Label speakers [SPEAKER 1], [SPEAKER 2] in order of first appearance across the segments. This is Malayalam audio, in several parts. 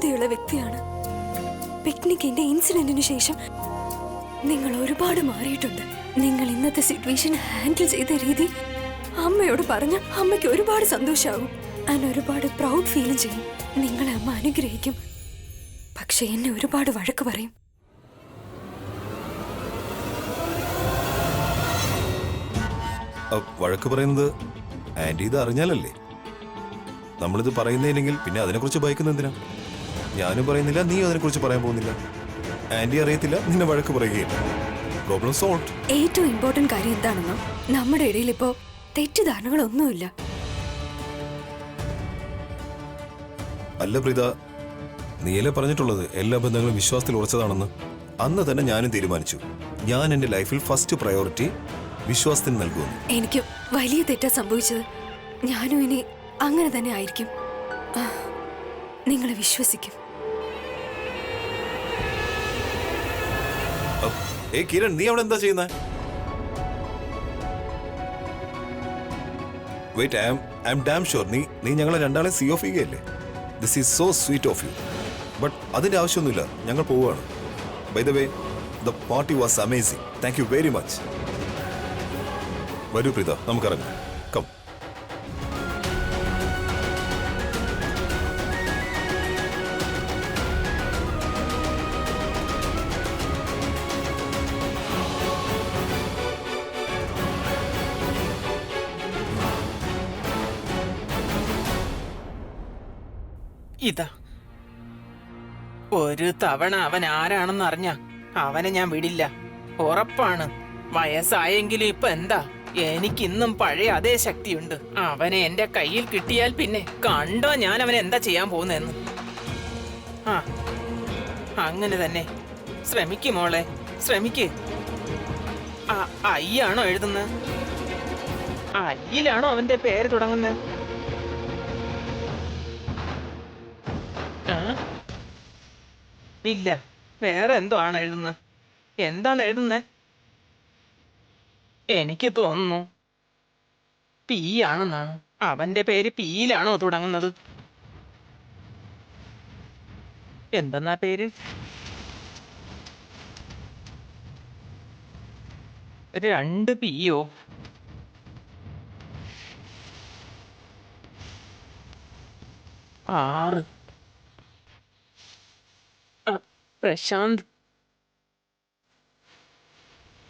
[SPEAKER 1] പക്വതയുള്ള വ്യക്തിയാണ്. പിക്നിക്കിന്റെ ഇൻസിഡന്റിന് ശേഷം നിങ്ങൾ ഒരുപാട് മാറിയിട്ടുണ്ട്. നിങ്ങൾ ഇന്നത്തെ സിറ്റുവേഷൻ ഹാൻഡിൽ ചെയ്ത രീതി അമ്മയോട് പറഞ്ഞ അമ്മയ്ക്ക് ഒരുപാട് സന്തോഷമാകും. ഞാൻ ഒരുപാട് പ്രൗഡ് ഫീലും ചെയ്യും. നിങ്ങളെ അമ്മ അനുഗ്രഹിക്കും. പക്ഷെ എന്നെ ഒരുപാട് വഴക്ക് പറയും.
[SPEAKER 2] വഴക്ക് പറയുന്നത് ആന്റി ഇത് അറിഞ്ഞാലല്ലേ? നമ്മളിത് പറയുന്നില്ലെങ്കിൽ പിന്നെ അതിനെക്കുറിച്ച് ഭയക്കുന്ന എന്തിനാ? ഞാനും പറയുന്നില്ല, നീ അതിനെക്കുറിച്ച് പറയാൻ പോകുന്നില്ല. ആന്റി അറിയത്തില്ല, നിന്നെ വഴക്ക് പറയുകയില്ല. Problem solve.
[SPEAKER 1] ഏറ്റവും ഇമ്പോർട്ടന്റ് കാര്യം എന്താണെന്നോ, നമ്മുടെ ഇടയിൽ ഇപ്പോ തെറ്റിദ്ധാരണകളൊന്നുമില്ല.
[SPEAKER 2] അല്ല പ്രീത, നീയല്ലേ പറഞ്ഞിട്ടുള്ളത് എല്ലാ ബന്ധങ്ങളും വിശ്വാസത്തിൽ ഉറച്ചതാണെന്ന്? അന്ന് തന്നെ ഞാനും തീരുമാനിച്ചു, ഞാൻ എന്റെ ലൈഫിൽ ഫസ്റ്റ് പ്രയോറിറ്റി വിശ്വാസത്തിന് നൽകുമെന്ന്.
[SPEAKER 1] എനിക്ക് വലിയ തെറ്റാ സംഭവിച്ചത്. ഞാനും ഇനി അങ്ങനെ തന്നെ ആയിരിക്കും. നിങ്ങളെ വിശ്വസിക്കും.
[SPEAKER 2] കിരൺ, നീ അവിടെ എന്താ ചെയ്യുന്നത്? Wait, I am damn sure നീ ഞങ്ങളെ രണ്ടാളെ സീ ഓഫ് ചെയ്യുകയല്ലേ? This is so sweet of you. But അതിന്റെ ആവശ്യമൊന്നുമില്ല, ഞങ്ങൾ പോവുകയാണ്. By the way, the party was amazing. Thank you very much. വരൂ പ്രീത, നമുക്കിറങ്ങാം. കം.
[SPEAKER 3] ഇതാ, ഒരു തവണ അവൻ ആരാണെന്ന് അറിഞ്ഞ അവനെ ഞാൻ വിടില്ല, ഉറപ്പാണ്. വയസ്സായെങ്കിലും ഇപ്പൊ എന്താ, എനിക്കിന്നും പഴയ അതേ ശക്തിയുണ്ട്. അവനെ എന്റെ കയ്യിൽ കിട്ടിയാൽ പിന്നെ കണ്ടോ ഞാൻ അവനെ എന്താ ചെയ്യാൻ പോകുന്നെന്ന്. ആ, അങ്ങനെ തന്നെ. ശ്രമിക്ക് മോളെ, ശ്രമിക്ക്. അയ്യാണോ എഴുതുന്നത്? അയ്യിലാണോ അവന്റെ പേര് തുടങ്ങുന്നത്? ഇല്ല, വേറെ എന്തോ ആണ് എഴുതുന്നത്. എന്താണ് എഴുതുന്നത്? എനിക്ക് തോന്നുന്നു പി ആണെന്നാണ്. അവന്റെ പേര് പിയിലാണോ തുടങ്ങുന്നത്? എന്തെന്നാ പേര്? രണ്ട് പിയോ? ആറ്. പ്രശാന്ത്,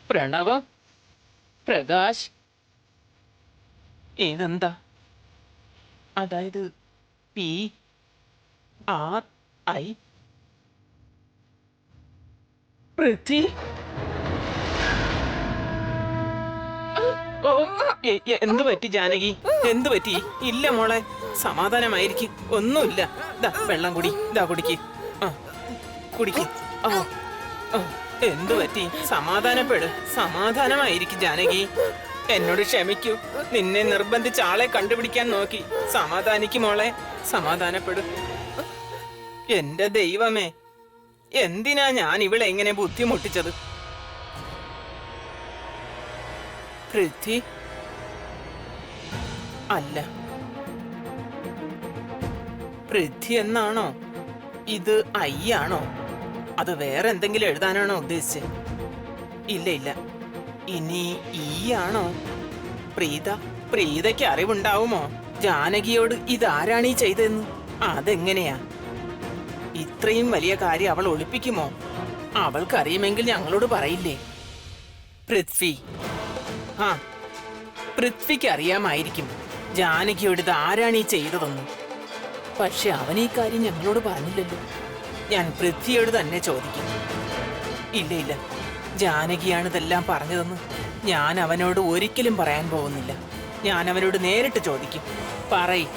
[SPEAKER 3] പ്രണവ്, പ്രകാശ്. ഇതെന്താ? അതായത് പി ആർ ഐ. പൃഥ്വി. എന്തു പറ്റി ജാനകി? എന്തു പറ്റി? ഇല്ല മോളെ, സമാധാനമായിരിക്കും, ഒന്നുമില്ല. ദാ വെള്ളം കുടി, ദാ കുടിക്ക്. കുടിക്ക്. എന്തു പറ്റി? സമാധാനപ്പെട്, സമാധാനമായിരിക്കും ജാനകി. എന്നോട് ക്ഷമിക്കൂ, നിന്നെ നിർബന്ധിച്ച ആളെ കണ്ടുപിടിക്കാൻ നോക്കി. സമാധാനിക്കും മോളെ, സമാധാനപ്പെടു. എന്റെ ദൈവമേ, എന്തിനാ ഞാൻ ഇവളെ ഇങ്ങനെ ബുദ്ധിമുട്ടിച്ചത്? പൃഥ്വി അല്ല, പൃഥ്വി എന്നാണോ? ഇത് അയ്യാണോ? അത് വേറെ എന്തെങ്കിലും എഴുതാനാണോ ഉദ്ദേശിച്ചത്? ഇല്ല ഇല്ല, ഇനി ഈ ആണോ? പ്രീത, പ്രീതയ്ക്ക് അറിവുണ്ടാവുമോ ജാനകിയോട് ഇതാരാണീ ചെയ്തതെന്ന്? അതെങ്ങനെയാ? ഇത്രയും വലിയ കാര്യം അവൾ ഒളിപ്പിക്കുമോ? അവൾക്കറിയുമെങ്കിൽ ഞങ്ങളോട് പറയില്ലേ? പൃഥ്വി. ആ, പൃഥ്വിക്ക് അറിയാമായിരിക്കും ജാനകിയോട് ഇത് ആരാണീ ചെയ്തതെന്ന്. പക്ഷെ അവൻ ഈ കാര്യം ഞങ്ങളോട് പറഞ്ഞില്ലല്ലോ. ഞാൻ പൃഥ്വിയോട് തന്നെ ചോദിക്കും. ഇല്ല ഇല്ല, ജാനകിയാണ് ഇതെല്ലാം പറഞ്ഞതെന്ന് ഞാൻ അവനോട് ഒരിക്കലും പറയാൻ പോകുന്നില്ല. ഞാൻ അവനോട് നേരിട്ട് ചോദിക്കും. പറയ്,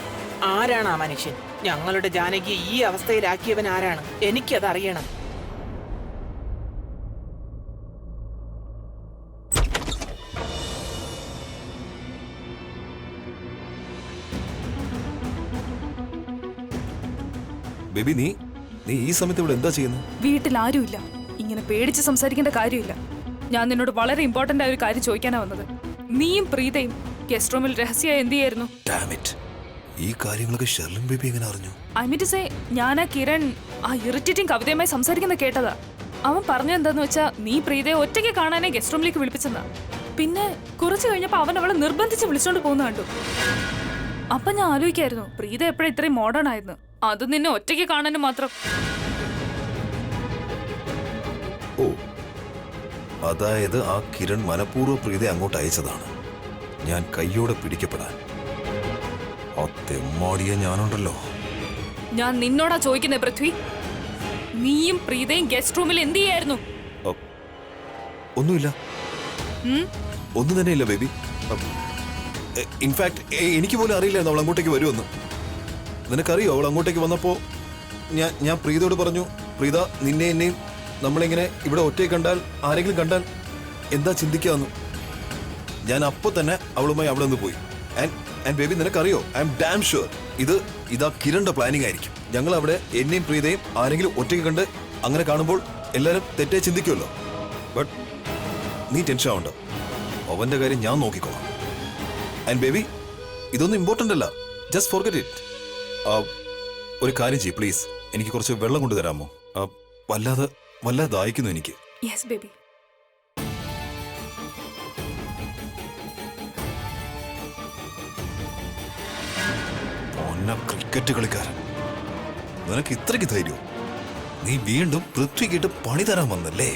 [SPEAKER 3] ആരാണ് ആ മനുഷ്യൻ? ഞങ്ങളുടെ ജാനകിയെ ഈ അവസ്ഥയിലാക്കിയവൻ ആരാണ്? എനിക്കതറിയണം.
[SPEAKER 2] ബേബി, നീ ഈ സമയത്ത് ഇവിടെ എന്താ ചെയ്യുന്നത്?
[SPEAKER 4] വീട്ടിൽ ആരുമില്ല, ഇങ്ങനെ പേടിച്ച് സംസാരിക്കേണ്ട കാര്യമില്ല. ഞാൻ നിന്നോട് വളരെ ഇമ്പോർട്ടന്റ് ആയ ഒരു കാര്യം ചോദിക്കാനാ വന്നത്. നീയും പ്രീതയും ഗസ്റ്റ് റൂമിൽ രഹസ്യമായി എന്ത് ചെയ്യായിരുന്നു?
[SPEAKER 2] ഈ കാര്യങ്ങളൊക്കെ ഷെർലിൻ ബേബി എങ്ങനെ അറിഞ്ഞു?
[SPEAKER 4] ഐ മീൻ ടു സേ, ഞാൻ ആ കിരൺ ആ ഇറിറ്റേറ്റിംഗ് കവിതയുമായി സംസാരിക്കുന്ന കേട്ടതാ. അവൻ പറഞ്ഞെന്താന്ന് വെച്ചാ നീ പ്രീതയെ ഒറ്റയ്ക്ക് കാണാനേ ഗസ്റ്റ് റൂമിലേക്ക് വിളിപ്പിച്ചെന്നാ. പിന്നെ കുറച്ചു കഴിഞ്ഞപ്പോ അവൻ അവളെ നിർബന്ധിച്ച് വിളിച്ചോണ്ട് പോകുന്ന കണ്ടു. അപ്പൊ ഞാൻ ആലോചിക്കായിരുന്നു പ്രീത എപ്പോഴും ഇത്രയും മോഡേൺ ആയിരുന്നു, അത് നിന്നെ ഒറ്റയ്ക്ക് കാണാനും മാത്രം.
[SPEAKER 2] ഓ, അതായത് ആ കിരൺ മനഃപൂർവ്വം പ്രീതയെ അങ്ങോട്ട് അയച്ചതാണ്, ഞാൻ കയ്യോടെ പിടിക്കപ്പെടാൻ. ആ തെമ്മാടിയെ ഞാനുണ്ടല്ലോ.
[SPEAKER 4] ഞാൻ നിന്നോടാ ചോദിക്കുന്നേ പൃഥ്വി, നീയും പ്രീതയും ഗസ്റ്റ് റൂമിൽ എന്ത് ചെയ്യായിരുന്നു?
[SPEAKER 2] ഒന്നുമില്ല, ഒന്നും തന്നെയില്ല ബേബി. ഇൻഫാക്ട് എനിക്ക് പോലും അറിയില്ലായിരുന്നു അവൾ അങ്ങോട്ടേക്ക് വരുമെന്ന്. നിനക്കറിയോ, അവൾ അങ്ങോട്ടേക്ക് വന്നപ്പോ ഞാൻ പ്രീതയോട് പറഞ്ഞു, പ്രീത നിന്നെ എന്നെയും നമ്മളിങ്ങനെ ഇവിടെ ഒറ്റയ്ക്ക് കണ്ടാൽ, ആരെങ്കിലും കണ്ടാൽ എന്താ ചിന്തിക്കാന്ന്. ഞാൻ അപ്പൊ തന്നെ അവളുമായി അവിടെ നിന്ന് പോയി. ആൻഡ് ബേബി നിനക്കറിയോ, ഐ എം ഡാം ഷുവർ ഇതാ കിരണിന്റെ പ്ലാനിങ് ആയിരിക്കും. ഞങ്ങൾ അവിടെ എന്നെയും പ്രീതയും ആരെങ്കിലും ഒറ്റയ്ക്ക് കണ്ട് അങ്ങനെ കാണുമ്പോൾ എല്ലാവരും തെറ്റേ ചിന്തിക്കുമല്ലോ. ബട്ട് നീ ടെൻഷൻ ആവണ്ട, അവന്റെ കാര്യം ഞാൻ നോക്കിക്കോളാം. ആൻഡ് ബേബി ഇതൊന്നും ഇമ്പോർട്ടൻ്റ് അല്ല, ജസ്റ്റ് ഫോർഗെറ്റ് ഇറ്റ്. ഒരു കാര്യം ചെയ്യ് പ്ലീസ്, എനിക്ക് കുറച്ച് വെള്ളം കൊണ്ടുതരാമോ? വല്ലാതെ ദാഹിക്കുന്നു എനിക്ക്.
[SPEAKER 4] Yes baby.
[SPEAKER 2] ക്രിക്കറ്റ് കളിക്കാരൻ, നിനക്ക് ഇത്രയ്ക്ക് ധൈര്യം? നീ വീണ്ടും പൃഥ്വിക്കിട്ട് പണി തരാൻ വന്നല്ലേ?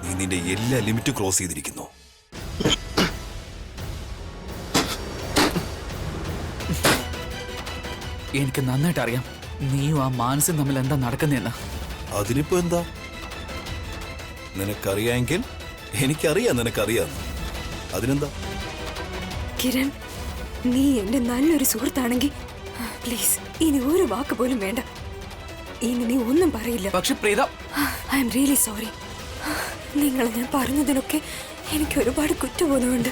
[SPEAKER 2] നീ നിന്റെ എല്ലാ ലിമിറ്റും ക്രോസ് ചെയ്തിരിക്കുന്നു.
[SPEAKER 5] എനിക്ക് നന്നായിട്ട് അറിയാം നീയും ആ മാനസും തമ്മിൽ എന്താ നടക്കുന്നതെന്ന്.
[SPEAKER 2] അതിനിപ്പോ എന്താ? നിനക്കറിയാമെങ്കിൽ എനിക്കറിയാം നിനക്കറിയാം. അതിനെന്താ?
[SPEAKER 1] കിരൺ, നീ എന്റെ നല്ലൊരു സുഹൃത്താണെങ്കിൽ പ്ലീസ് ഇനി ഒരു വാക്ക് പോലും വേണ്ട. ഇനി നീ ഒന്നും പറയില്ല.
[SPEAKER 5] പക്ഷെ Preetha,
[SPEAKER 1] I am really sorry. നിങ്ങളെ ഞാൻ പറഞ്ഞതിനൊക്കെ എനിക്ക് ഒരുപാട് കുറ്റബോധമുണ്ട്.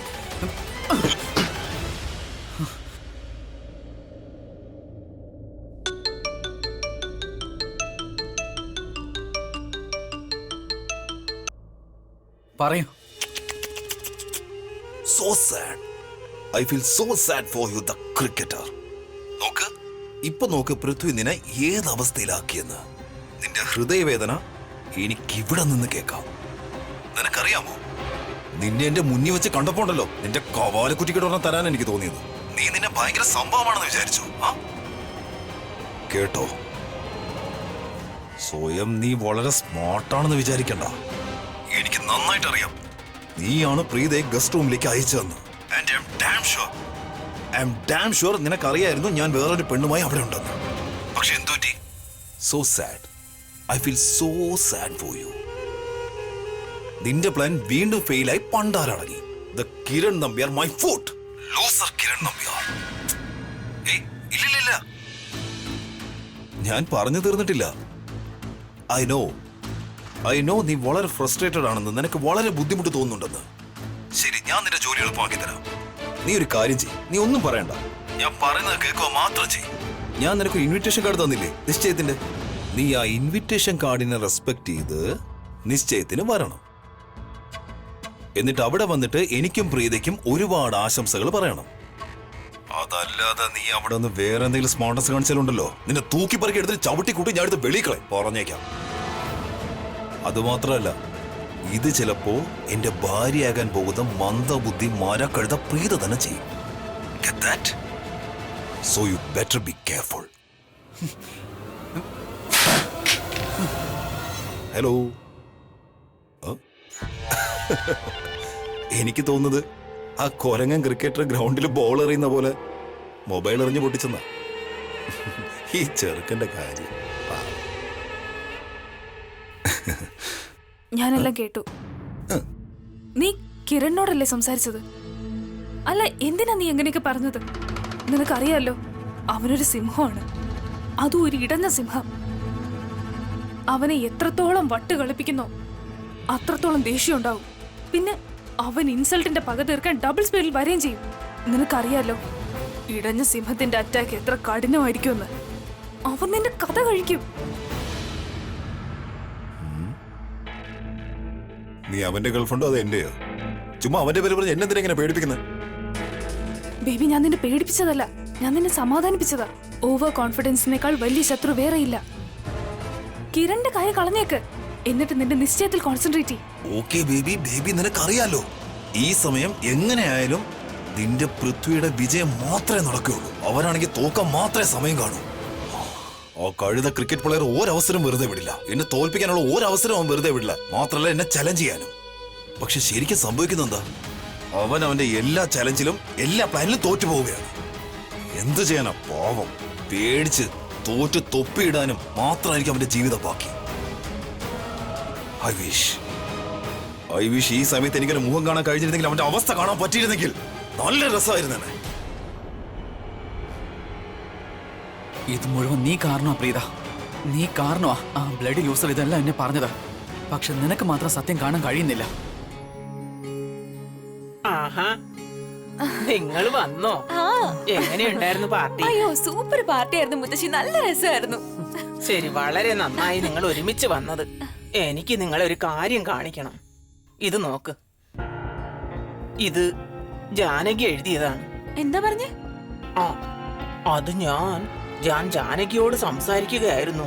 [SPEAKER 5] പറയൂ.
[SPEAKER 2] So sad. I feel so sad for you, the cricketer. നോക്ക് പൃഥ്വി നിന്നെ ഏത് അവസ്ഥയിലാക്കിയെന്ന്. നിന്റെ ഹൃദയവേദന എനിക്കിവിടെ നിന്ന് കേൾക്കാം. നിനക്കറിയാമോ, നിന്നെ എന്റെ മുന്നിൽ വെച്ച് കണ്ടപ്പോണ്ടല്ലോ നിന്റെ കവാലക്കുറ്റിക്കിടൊരെണ്ണം തരാൻ എനിക്ക് തോന്നിയത്. നീ നിന്നെ ഭയങ്കര സംഭവമാണെന്ന് വിചാരിച്ചു. കേട്ടോ, സ്വയം നീ വളരെ സ്മാർട്ടാണെന്ന് വിചാരിക്കണ്ട. എനിക്ക് നന്നായിട്ട് അറിയാം നീയാണ് പ്രീതയെ ഗസ്റ്റ് റൂമിലേക്ക് അയച്ചതെന്ന്. And I am damn sure നിനക്കറിയായിരുന്നു ഞാൻ വേറൊരു പെണ്ണുമായി അവിടെ ഉണ്ടെന്ന്. പക്ഷെ എന്തുപറ്റി? So sad. I feel so sad for you. നിന്റെ പ്ലാൻ വീണ്ടും ഫെയിലായി പണ്ടാരടങ്ങി. The Kiran Nambiar, my foot loser Kiran Nambiar. ഇല്ല, ഞാൻ പറഞ്ഞു തീർന്നിട്ടില്ല. ഐ നോ നീ വളരെ ഫ്രസ്ട്രേറ്റഡ് ആണെന്ന്, നിനക്ക് വളരെ ബുദ്ധിമുട്ട് തോന്നുന്നുണ്ടെന്ന്. ശരി, ഞാൻ നിന്റെ ജോലി എളുപ്പമാക്കി തരാം. നീ ഒരു കാര്യം ചെയ്യ്, നീ ഒന്നും പറയണ്ട, ഞാൻ പറയുന്നത് കേൾക്കുക മാത്രം ചെയ്യ്. ഞാൻ നിനക്ക് ഇൻവിറ്റേഷൻ കാർഡ് തന്നില്ലേ നിശ്ചയത്തിന്റെ? നീ ആ ഇൻവിറ്റേഷൻ കാർഡിനെ റെസ്പെക്ട് ചെയ്ത് നിശ്ചയത്തിന് വരണം. എന്നിട്ട് അവിടെ വന്നിട്ട് എനിക്കും പ്രീതയ്ക്കും ഒരുപാട് ആശംസകൾ പറയണം. അതല്ലാതെ നീ അവിടെ നിന്ന് വേറെ എന്തെങ്കിലും സ്മാർട്ട്നെസ് കാണിച്ചാലുണ്ടല്ലോ, നിന്നെ തൂക്കിപ്പറക്കി എടുത്തിട്ട് ചവിട്ടിക്കൂട്ടി ഞാൻ എടുത്ത് വെളിക്കളെ പറഞ്ഞേക്കാം. അതുമാത്രമല്ല, ഇത് ചിലപ്പോ എന്റെ ഭാര്യയാകാൻ പോകുന്ന മന്ദബുദ്ധി മരക്കഴുത പ്രീത തന്നെ ചെയ്യും. Get that? So you better be careful. Hello. എനിക്ക് തോന്നുന്നത് ആ കൊരങ്ങൻ ക്രിക്കറ്റർ ഗ്രൗണ്ടിൽ ബോൾ എറിയുന്ന പോലെ മൊബൈൽ എറിഞ്ഞ് പൊട്ടിച്ചെന്നാ. ഈ ചെറുക്കന്റെ കാര്യം.
[SPEAKER 4] ഞാനെല്ലാം കേട്ടു. നീ കിരണിനോടല്ലേ സംസാരിച്ചത്? അല്ല, എന്തിനാ നീ എങ്ങനെയൊക്കെ പറഞ്ഞത്? നിനക്കറിയാലോ അവനൊരു സിംഹമാണ്, അതും ഒരു ഇടഞ്ഞ സിംഹം. അവനെ എത്രത്തോളം വട്ട് കളിപ്പിക്കുന്നോ അത്രത്തോളം ദേഷ്യം ഉണ്ടാവും. പിന്നെ അവൻ ഇൻസൾട്ടിന്റെ പക തീർക്കാൻ ഡബിൾ സ്പീഡിൽ വരെയും ചെയ്യും. നിനക്കറിയാലോ ഇടഞ്ഞ സിംഹത്തിന്റെ അറ്റാക്ക് എത്ര കഠിനമായിരിക്കുമെന്ന്. അവൻ നിന്റെ കഥ കഴിക്കും.
[SPEAKER 2] നീ അവന്റെ ഗേൾഫ്രണ്ടോ അത് എന്റെയോ? ചുമ്മാ അവന്റെ പേര് പറഞ്ഞ് എന്നെന്തിനാ ഇങ്ങനെ പേടിപ്പിക്കുന്നത്?
[SPEAKER 4] ബേബി, ഞാൻ നിന്നെ പേടിപ്പിച്ചതല്ല. ഞാൻ നിന്നെ സമാധാനിപ്പിച്ചതാ. ഓവർ കോൺഫിഡൻസിനേക്കാൾ വലിയ ശത്രു വേറെയില്ല. കിരണിന്റെ കാര്യം കളഞ്ഞേക്ക്, എന്നിട്ട് നിന്റെ നിശ്ചയത്തിൽ കോൺസെൻട്രേറ്റ് ചെയ്യ്.
[SPEAKER 2] ഓക്കേ ബേബി, ബേബി നിനക്കറിയാലോ ഈ സമയം എങ്ങനെയായാലും നിന്റെ പൃഥ്വിയുടെ വിജയം മാത്രമേ നടക്കുകയുള്ളൂ. അവനാണെങ്കിൽ തോക്കാൻ മാത്രമേ സമയം കാണൂ. ആ കഴുത ക്രിക്കറ്റ് പ്ലെയർ ഒരവസരം വെറുതെ വിടില്ല. എന്നെ തോൽപ്പിക്കാനുള്ള ഒരവസരം അവൻ വെറുതെ വിടില്ല. മാത്രമല്ല എന്നെ ചലഞ്ച് ചെയ്യാനും. പക്ഷെ ശരിക്കും സംഭവിക്കുന്നത് എന്താ? അവൻ അവന്റെ എല്ലാ ചലഞ്ചിലും എല്ലാ പ്ലാനിലും തോറ്റു പോവുകയാണ്. എന്തു ചെയ്യാനാ പാവം. പേടിച്ച് തോറ്റു തൊപ്പിയിടാനും മാത്രമായിരിക്കും അവന്റെ ജീവിതം ബാക്കി. ഐ വിഷ് ഈ സമയത്ത് എനിക്കൊരു മുഖം കാണാൻ കഴിഞ്ഞിരുന്നെങ്കിൽ, അവന്റെ അവസ്ഥ കാണാൻ പറ്റിയിരുന്നെങ്കിൽ നല്ല രസമായിരുന്നു.
[SPEAKER 5] ഇത് മുഴുവൻ നീ കാരണമാ പ്രീത. നീ കാരണമാ ആ ബ്ലഡി ലൂസർ ഇതെല്ലാം എന്നെ പറഞ്ഞത്. പക്ഷെ നിനക്ക് മാത്രം സത്യം കാണാൻ കഴിയുന്നില്ല.
[SPEAKER 3] ആഹാ, നിങ്ങൾ വന്നോ? എങ്ങനെയുണ്ടായിരുന്നു പാർട്ടി?
[SPEAKER 1] അയ്യോ, സൂപ്പർ പാർട്ടി ആയിരുന്നു മുത്തശ്ശി, നല്ല രസമായിരുന്നു.
[SPEAKER 3] ശരി, വളരെ നന്നായി നിങ്ങൾ ഒരുമിച്ച് വന്നത്. എനിക്ക് നിങ്ങളെ ഒരു കാര്യം കാണിക്കണം. ഇത് നോക്ക്, ഇത് ജാനകി എഴുതിയതാണ്.
[SPEAKER 1] എന്താ പറഞ്ഞേ?
[SPEAKER 3] ആ, അത് ഞാൻ ജാനകിയോട് സംസാരിക്കുകയായിരുന്നു.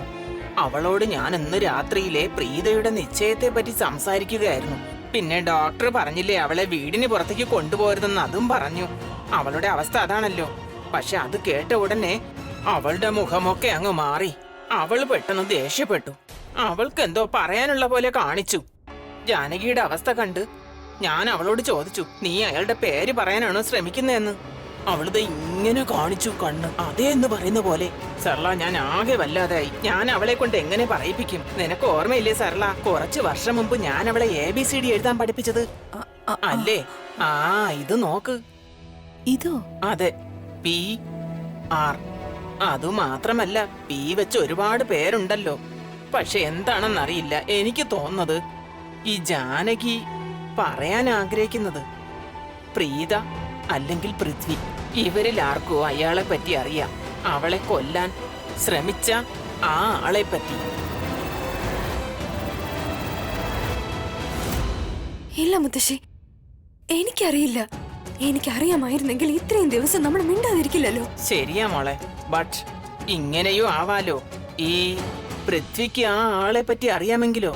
[SPEAKER 3] അവളോട് ഞാൻ ഇന്ന് രാത്രിയിലെ പ്രീതയുടെ നിശ്ചയത്തെ പറ്റി സംസാരിക്കുകയായിരുന്നു. പിന്നെ ഡോക്ടർ പറഞ്ഞില്ലേ അവളെ വീടിന് പുറത്തേക്ക് കൊണ്ടുപോകരുതെന്ന്, അതും പറഞ്ഞു. അവളുടെ അവസ്ഥ അതാണല്ലോ. പക്ഷെ അത് കേട്ട ഉടനെ അവളുടെ മുഖമൊക്കെ അങ്ങ് മാറി. അവൾ പെട്ടെന്ന് ദേഷ്യപ്പെട്ടു. അവൾക്ക് എന്തോ പറയാനുള്ള പോലെ കാണിച്ചു. ജാനകിയുടെ അവസ്ഥ കണ്ട് ഞാൻ അവളോട് ചോദിച്ചു, നീ അയാളുടെ പേര് പറയാനാണോ ശ്രമിക്കുന്നതെന്ന്. അവളിത് ഇങ്ങനെ കാണിച്ചു കണ്ണ്, അതേ എന്ന് പറയുന്ന പോലെ. സർള, ഞാൻ ആകെ വല്ലാതായി. ഞാൻ അവളെ കൊണ്ട് എങ്ങനെ പറയിപ്പിക്കും? നിനക്ക് ഓർമ്മയില്ലേ സർള, കുറച്ച് വർഷം മുമ്പ് ഞാൻ അവളെ ABCD എഴുതാൻ പഠിപ്പിച്ചത് അല്ലേ? ആ, ഇത് നോക്ക്.
[SPEAKER 1] ഇതോ?
[SPEAKER 3] അതെ, PR. അതുമാത്രമല്ല, P വെച്ച് ഒരുപാട് പേരുണ്ടല്ലോ. പക്ഷെ എന്താണെന്നറിയില്ല, എനിക്ക് തോന്നുന്നത് ഈ ജാനകി പറയാൻ ആഗ്രഹിക്കുന്നത് പ്രീത അല്ലെങ്കിൽ പൃഥ്വി, ഇവരിൽ ആർക്കോ അയാളെ പറ്റി അറിയാം. അവളെ കൊല്ലാൻ ശ്രമിച്ച ആ ആളെ പറ്റി.
[SPEAKER 1] ഇല്ല മുത്തശ്ശി, എനിക്കറിയില്ല. എനിക്കറിയാമായിരുന്നെങ്കിൽ ഇത്രയും ദിവസം നമ്മൾ മിണ്ടാതിരിക്കില്ലല്ലോ.
[SPEAKER 3] ശരിയാ മോളെ, ബട്ട് ഇങ്ങനെയും ആവാലോ. ഈ പൃഥ്വിക്ക് ആ ആളെ പറ്റി അറിയാമെങ്കിലോ?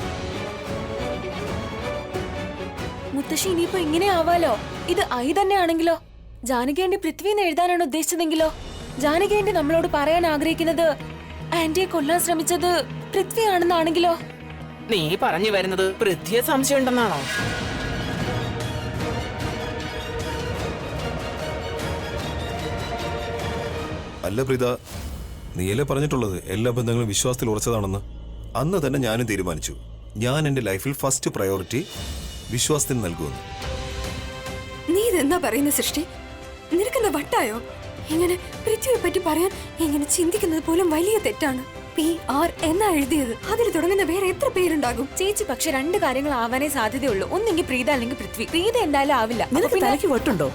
[SPEAKER 1] മുത്തശ്ശി, ഇനിയിപ്പോ ഇങ്ങനെ ആവാലോ. ഇത് ഐ തന്നെ ആണെങ്കിലോ? ജാനകിയാണ്ടി പൃഥ്വിന്ന് എഴുതാനാണ് ഉദ്ദേശിച്ചതെങ്കിലോ? ജാനകിയാണ്ടി നമ്മളോട് പറയാൻ ആഗ്രഹിക്കുന്നത് ആന്റിയെ കൊല്ലാൻ ശ്രമിച്ചത് പൃഥ്വിയാണെന്നാണെങ്കിലോ?
[SPEAKER 3] നീ പറഞ്ഞു വരുന്നത് പൃഥ്വിയെ സംശയമുണ്ടെന്നാണോ?
[SPEAKER 2] അല്ല പ്രീത, നീയല്ലേ പറഞ്ഞിട്ടുള്ളത് എല്ലാ ബന്ധങ്ങളും വിശ്വാസത്തിൽ ഉറച്ചതാണെന്ന്. അന്ന് തന്നെ ഞാനും തീരുമാനിച്ചു, ഞാൻ എന്റെ ലൈഫിൽ ഫസ്റ്റ് പ്രയോറിറ്റി വിശ്വാസത്തിന് നൽകുമെന്ന്.
[SPEAKER 1] നീ ഇതെന്താ പറയുന്ന സൃഷ്ടി? നിനക്കെന്താ വട്ടായോ? ഇങ്ങനെ പൃഥ്വിയെ പറ്റി പറയാൻ ഇങ്ങനെ ചിന്തിക്കുന്നത് പോലും വലിയ തെറ്റാണ്. PR എന്നാ എഴുതിയത്. അതിൽ തുടങ്ങുന്ന വേറെ എത്ര പേരുണ്ടാകും? ചേച്ചി, പക്ഷെ രണ്ട് കാര്യങ്ങൾ ആവാനേ സാധ്യതയുള്ളൂ. ഒന്നെങ്കിൽ പ്രീത അല്ലെങ്കിൽ പൃഥ്വി. പ്രീത എന്തായാലും ആവില്ല.
[SPEAKER 6] നിനക്ക് തലയ്ക്ക് വട്ടുണ്ടോ?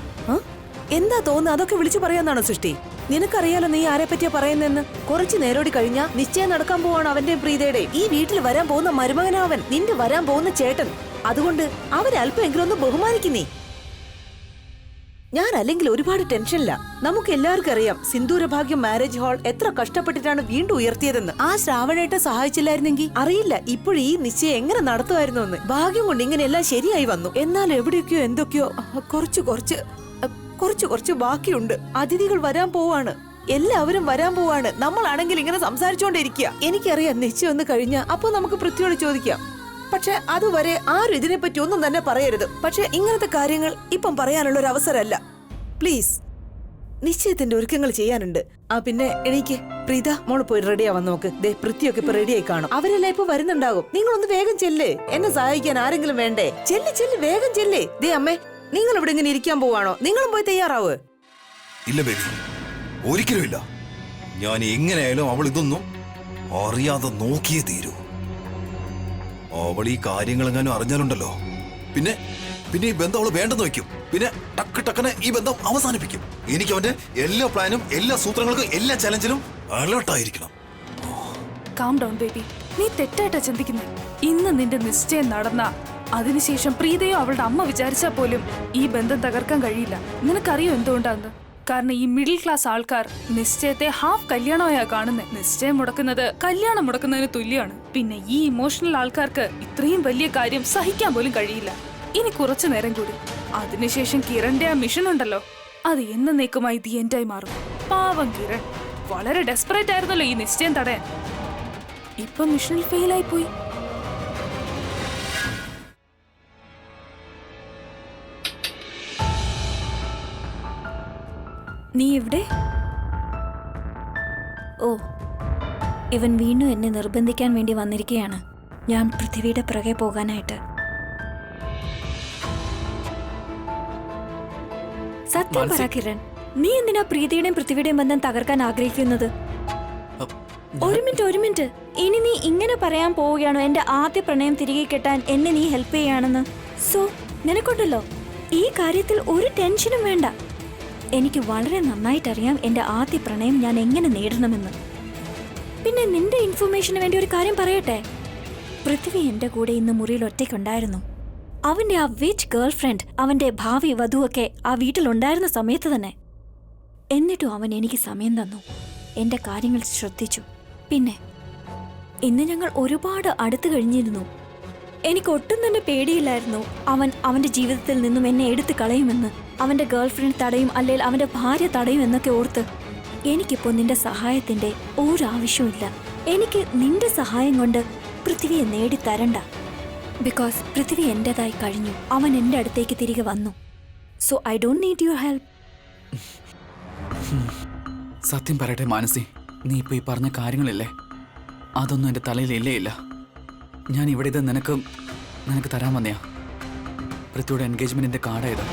[SPEAKER 6] എന്താ തോന്നുന്നത്? അതൊക്കെ വിളിച്ചു പറയാന്നാണോ സൃഷ്ടി? നിനക്കറിയാലോ നീ ആരെ പറ്റിയാ പറയുന്നെന്ന്. കുറച്ചു നേരോടി കഴിഞ്ഞാ നിശ്ചയം നടക്കാൻ പോവാണ് അവന്റെ പ്രീതയുടെ. ഈ വീട്ടിൽ വരാൻ പോകുന്ന മരുമകനാവൻ, നിന്റെ വരാൻ പോകുന്ന ചേട്ടൻ. അതുകൊണ്ട് അവരെ അല്പമെങ്കിലും ഒന്ന് ബഹുമാനിക്കുന്നേ. ഞാൻ അല്ലെങ്കിൽ ഒരുപാട് ടെൻഷനില്ല. നമുക്ക് എല്ലാവർക്കും അറിയാം സിന്ദൂരഭാഗ്യം മാരേജ് ഹാൾ എത്ര കഷ്ടപ്പെട്ടിട്ടാണ് വീണ്ടും ഉയർത്തിയതെന്ന്. ആ ശ്രാവണേട്ട സഹായിച്ചില്ലായിരുന്നെങ്കിൽ അറിയില്ല ഇപ്പോഴും ഈ നിശ്ചയം എങ്ങനെ നടത്തുമായിരുന്നു എന്ന്. ഭാഗ്യം കൊണ്ട് ഇങ്ങനെയെല്ലാം ശരിയായി വന്നു. എന്നാൽ എവിടെയൊക്കെയോ എന്തൊക്കെയോ കുറച്ച് ബാക്കിയുണ്ട്. അതിഥികൾ വരാൻ പോവാണ്, എല്ലാവരും വരാൻ പോവാണ്. നമ്മളാണെങ്കിൽ ഇങ്ങനെ സംസാരിച്ചോണ്ടിരിക്കുക. എനിക്കറിയാം നിശ്ചയം ഒന്ന് കഴിഞ്ഞാ അപ്പൊ നമുക്ക് പൃഥ്വിയോട് ചോദിക്കാം. പക്ഷെ അതുവരെ ആരും ഇതിനെപ്പറ്റി ഒന്നും തന്നെ പറയരുത്. പക്ഷെ ഇങ്ങനത്തെ കാര്യങ്ങൾ ഇപ്പം പറയാനുള്ള ഒരു അവസരമല്ല. പ്ലീസ്, നിശ്ചയത്തിന്റെ ഒരുക്കങ്ങൾ ചെയ്യാനുണ്ട്. പിന്നെ എനിക്ക് പ്രീത മോള് പോയി റെഡിയാവാൻ നോക്ക്. ദേ പൃഥ്വിയൊക്കെ ഇപ്പൊ റെഡിയായി കാണും. അവരെല്ലാം ഇപ്പൊ വരുന്നുണ്ടാകും. നിങ്ങളൊന്ന് വേഗം ചെല്ലേ. എന്നെ സഹായിക്കാൻ ആരെങ്കിലും വേണ്ടേ? ചെല്ല് വേഗം ചെല്ലേ. ദേ അമ്മേ, നിങ്ങൾ ഇവിടെ ഇങ്ങനെ ഇരിക്കാൻ പോവാണോ? നിങ്ങളും പോയി തയ്യാറാവ്.
[SPEAKER 2] ഇല്ല ബേബി, ഒരിക്കലും ഇല്ല. ഞാൻ എങ്ങനെയായാലും അവൾ ഇതൊന്നും അറിയാതെ നോക്കിയേ തീരൂ. അവൾ ഈ കാര്യങ്ങളെങ്ങാനും അറിഞ്ഞാലുണ്ടല്ലോ, പിന്നെ ഈ ബന്ധം അവള് വേണ്ടെന്ന് വയ്ക്കും. പിന്നെ ടക്കനെ ഈ ബന്ധം അവസാനിപ്പിക്കും. എനിക്ക് അവന്റെ എല്ലാ പ്ലാനും, എല്ലാ സൂത്രങ്ങൾക്കും, എല്ലാ ചലഞ്ചിലും അലേർട്ടായിരിക്കണം.
[SPEAKER 4] കാം ഡൗൺ ബേബി, നീ തെറ്റായിട്ടാ ചിന്തിക്കുന്നത്. ഇന്ന് നിന്റെ നിശ്ചയം നടന്ന അതിനുശേഷം പ്രീതയോ അവളുടെ അമ്മ വിചാരിച്ചാൽ പോലും ഈ ബന്ധം തകർക്കാൻ കഴിയില്ല. നിനക്കറിയോ എന്തുകൊണ്ടാന്ന്? കാരണം ഈ മിഡിൽ ക്ലാസ് ആൾക്കാർ നിശ്ചയത്തെ ഹാഫ് കല്യാണമായാ കാണുന്നത്. നിശ്ചയം മുടക്കുന്നത് കല്യാണം മുടക്കുന്നതിന് തുല്യമാണ്. പിന്നെ ഈ ഇമോഷണൽ ആൾക്കാർക്ക് ഇത്രയും വലിയ കാര്യം സഹിക്കാൻ പോലും കഴിയില്ല. ഇനി കുറച്ചു നേരം കൂടി, അതിനുശേഷം കിരണിന്റെ ആ മിഷൻ ഉണ്ടല്ലോ, അത് എന്നേക്കുമായി ദി എൻഡായി മാറും. പാവം കിരൺ വളരെ ഡെസ്പറേറ്റ് ആയിരുന്നല്ലോ ഈ നിശ്ചയം തടയാൻ. ഇപ്പൊ മിഷനിൽ ഫെയിൽ ആയി പോയി.
[SPEAKER 1] നീ ഇവിടെ? ഓ, ഇവൻ വീണ്ടും എന്നെ നിർബന്ധിക്കാൻ വേണ്ടി വന്നിരിക്കുകയാണ്. ഞാൻ പൃഥ്വിയുടെ പിറകെ പോകാനായിട്ട്. സത്യം പറ കിരൺ, നീ എന്തിനാ പ്രീതിയുടെയും പൃഥ്വിയുടെയും ബന്ധം തകർക്കാൻ ആഗ്രഹിക്കുന്നത്? ഒരു മിനിറ്റ്, ഇനി നീ ഇങ്ങനെ പറയാൻ പോവുകയാണോ എന്റെ ആദ്യ പ്രണയം തിരികെ കെട്ടാൻ എന്നെ നീ ഹെൽപ്പ് ചെയ്യാണെന്ന്? സോ നിനക്കുണ്ടല്ലോ ഈ കാര്യത്തിൽ ഒരു ടെൻഷനും വേണ്ട. എനിക്ക് വളരെ നന്നായിട്ടറിയാം എന്റെ ആദ്യ പ്രണയം ഞാൻ എങ്ങനെ നേടണമെന്ന്. പിന്നെ നിന്റെ ഇൻഫർമേഷന് വേണ്ടി ഒരു കാര്യം പറയട്ടെ. പൃഥ്വി എന്റെ കൂടെ ഇന്ന് മുറിയിൽ ഒറ്റയ്ക്കുണ്ടായിരുന്നു. അവന്റെ ആ വിച്ച് ഗേൾ ഫ്രണ്ട്, അവന്റെ ഭാവി വധുവൊക്കെ ആ വീട്ടിലുണ്ടായിരുന്ന സമയത്ത് തന്നെ. എന്നിട്ടും അവൻ എനിക്ക് സമയം തന്നു, എന്റെ കാര്യങ്ങൾ ശ്രദ്ധിച്ചു. പിന്നെ ഇന്ന് ഞങ്ങൾ ഒരുപാട് അടുത്തു കഴിഞ്ഞിരുന്നു. എനിക്ക് ഒട്ടും തന്നെ പേടിയില്ലായിരുന്നു അവന്റെ ജീവിതത്തിൽ നിന്നും എന്നെ എടുത്തു കളയുമെന്ന്. അവന്റെ ഗേൾ ഫ്രണ്ട് തടയും, അല്ലെങ്കിൽ അവന്റെ ഭാര്യ തടയും എന്നൊക്കെ ഓർത്ത് എനിക്കിപ്പോ നിന്റെ സഹായത്തിന്റെ ഒരാവശ്യമില്ല. എനിക്ക് നിന്റെ സഹായം കൊണ്ട് പൃഥ്വിയെ നേടിത്തരണ്ട. ബിക്കോസ് പൃഥ്വി എന്റേതായി കഴിഞ്ഞു. അവൻ എന്റെ അടുത്തേക്ക് തിരികെ വന്നു. So I don't need your help.
[SPEAKER 5] സത്യം പറയട്ടെ മാനസി, നീ ഇപ്പൊ ഈ പറഞ്ഞ കാര്യങ്ങളില്ലേ, അതൊന്നും എന്റെ തലയിൽ ഇല്ലേ ഇല്ല. ഞാൻ ഇവിടെ ഇത് നിനക്ക് തരാൻ വന്നയാ. പൃഥ്വിയുടെ എൻഗേജ്മെന്റിന്റെ കാർഡായത്.